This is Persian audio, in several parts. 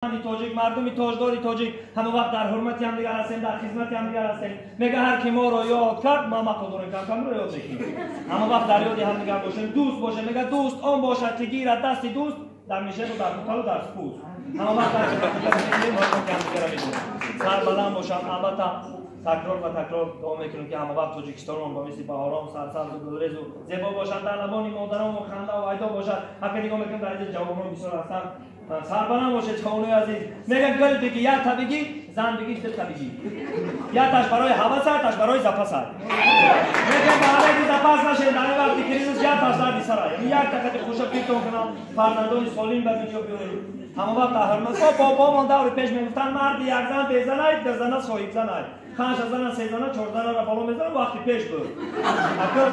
تاجیک مردم تاجدار تاجیک همه وقت در حرمتی هم دیگر هستیم، در خدمتی هم دیگر هستیم. میگه هر کی ما رو یاد کرد ما مقدور کم رو یاد بگیریم. همه وقت در یاد هم دیگر باشیم، دوست باشیم. میگه دوست آن باشد که گیرد دست دوست در میشه و در کوتاه و در سپوس. همه وقت در خدمتی هم دیگر میشیم. سر بلند باشم. البته تکرار و تکرار دعا میکنم که همه وقت تاجیکستان با مثل بهارام سرسبز و گلریز و زیبا باشد، در لبان مادران و خنده و ایدا باشد. حتی نگاه میکنم در اینجا جوانان بسیار هستند. سربلند باشه جوانای عزیز. میگن گل بگی یا تا بگی، زن بگی دل تا بگی. یا تاش برای هوا سر، تاش برای زپا سر. میگن برای که زپاس نشه در این وقتی کریزیس یا تاش در بیسرای. یک تا خوشا پیتون کنم فرزندان سالم به دنیا بیاریم. همه وقت هرمز بابا من دور پیش میگفتن مرد یک زن بزنه، در زن صاحب زنه. خانش زن سه زنه، چهار زنه را بالا میزنه وقتی پیش بود. اگر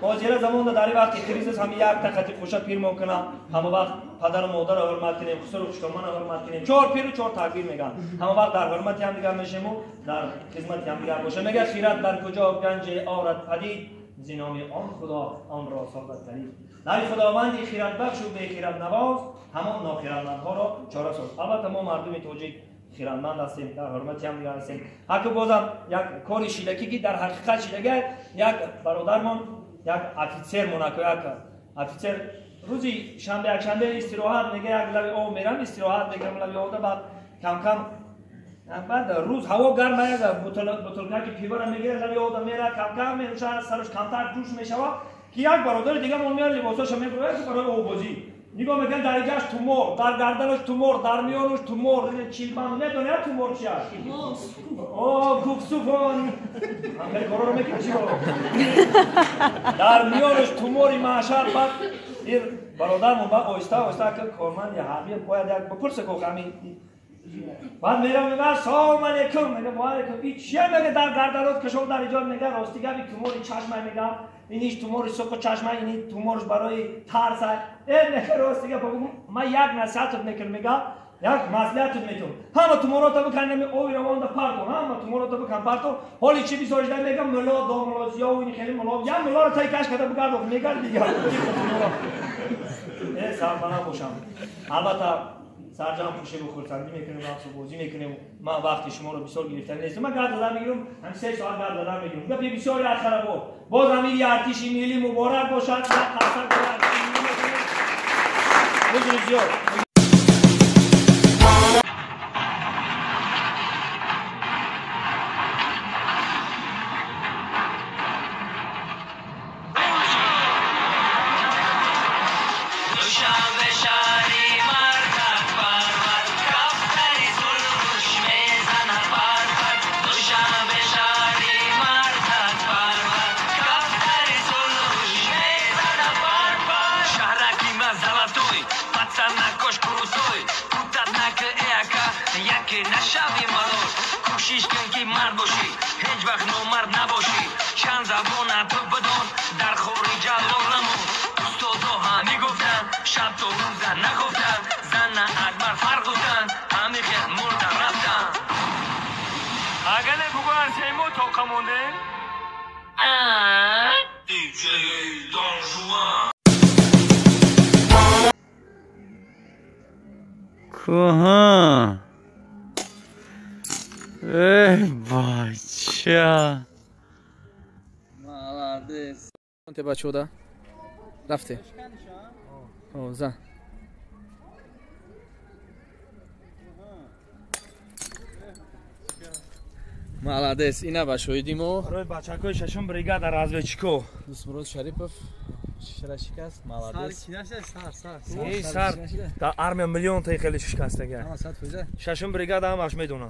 ماجرا زمان در این وقتی کریزیس هم یک تا خوشا پیر میکنه. همه وقت پدر و مادر را حرمت کنیم، خسر و خشکمان را حرمت کنیم. چهار پیر و چهار تکبیر میگن. همه وقت در حرمتی هم دیگر میشیم و در خدمتی هم دیگر باشه. میگه خیرت در کجا گنج آرد پدید، زینام آن خدا آن را ساخت پدید. در خداوندی خیرت بخش و بی خیرت نواز، همان ناخیرتمندها را چاره ساز. البته ما مردم تاجیک خیرتمند هستیم، در حرمتی هم دیگر هستیم. حتی بازم یک کار شیلکی که در حقیقت شیلگی یک برادرمان یک افیسر موناکو یک افیسر روزی شنبه یک شنبه استراحت میگه یک لبی آب میرم استراحت میگم لبی آب بعد کم کم بعد روز هوا گرمه یک بطلگه که پیبر میگیره لبی آب میره کم کم میشه سرش کمتر جوش میشه که یک برادر دیگه مون میاد لباساش میبره که برای آبازی نگاه میگن در اینجاش تومور، در گردنش تومور، در میانش تومور، چیلبان ندونه تومور چیه؟ اوه کوکسوفون همه کارا رو میکنه چی بابا؟ در میانش توموری معشر بعد این برادرمون با آیسته آیسته که کارمند یه حبیب باید یک بپرسه که همین بعد میرم میگه سلام علیکم میگه و علیکم این چیه میگه در گردنت کشو در اینجا میگه راستیگه بی توموری چشمه میگه اینیش تومور سوق چشمه اینی تومورش برای ترس میگه راستیگه بگم من یک نصیحت میکنم میگه یک مصلحت میتونم همه تومورات بکنم اوی روان در پارتو همه تومورات بکن پارتو حالی چی بیسوریش در میگم ملا دو ملا زیا و اینی خیلی ملا یا ملا رو تای کش کرده بگردم میگه دیگه سربلند باشم. البته سرجام خوشی و خرسندی میکنیم و بازی میکنیم. ما وقتی شما رو بسیار گرفتن نیستم. من گرد دادن میگیرم هم 3 ساعت گرد دادن میگیرم. گپی بسیاری از طرفو باز امیر ارتش ملی مبارک باشد. خاصا بزرگ کوها ای بچه مالادس انت بچه ده رفته او زن مالادس اینا باشویدیمو برای بچه‌های ششم بریگاد رازویچکو دوستمروز شریپов چرا شکست مالادس ای سر در армия میلیون تا خیلی شکستگی ششم بریگاد هم اش میدونه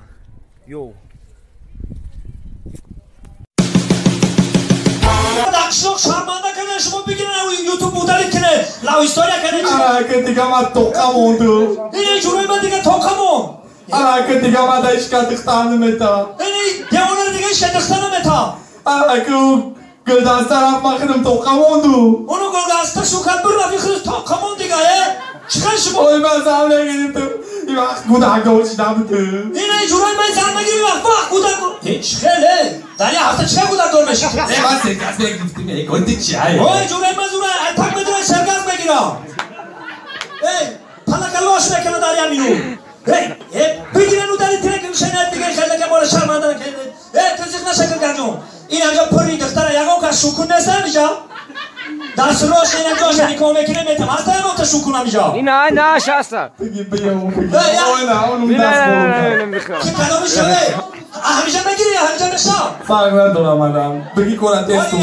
یو داکشو شرمنده کنه شما بگیرن یوتیوب مدل کنه لاو استوریا کنه که دیگه ما توکاموندو این جوری من دیگه توکامون که دیگه ما دایش کاتختان متا این دیوانه دیگه شدختان متا که گلداستر ما خدم توکاموندو اونو گلداستر شوکت بر رفیق توکامون دیگه چیکار شما اوی من زام نگیریم تو این وقت گودا گوش نبوده این جوری من زام نگیریم وقت گودا هیچ خیلی داری هفته چیکار گودا دور بشه من سرگاز نگرفتیم ای گندی چیه اوی جوری من زوره اتاق میدونم سرگاز بگیرم ای پلا کلواش میکنه داری همینو ای خانم این اینجا پری دختر یگان که شکون نیست اینجا دست روش این اینجا شدی کامه کنه میتم هست اینجا تا شکون اینجا نه شسته بگی بیا اون بگی نه اون دست برو که کدامش شده همیشه بگیری همیشه نشا فرق ندارم الان بگی کنه تست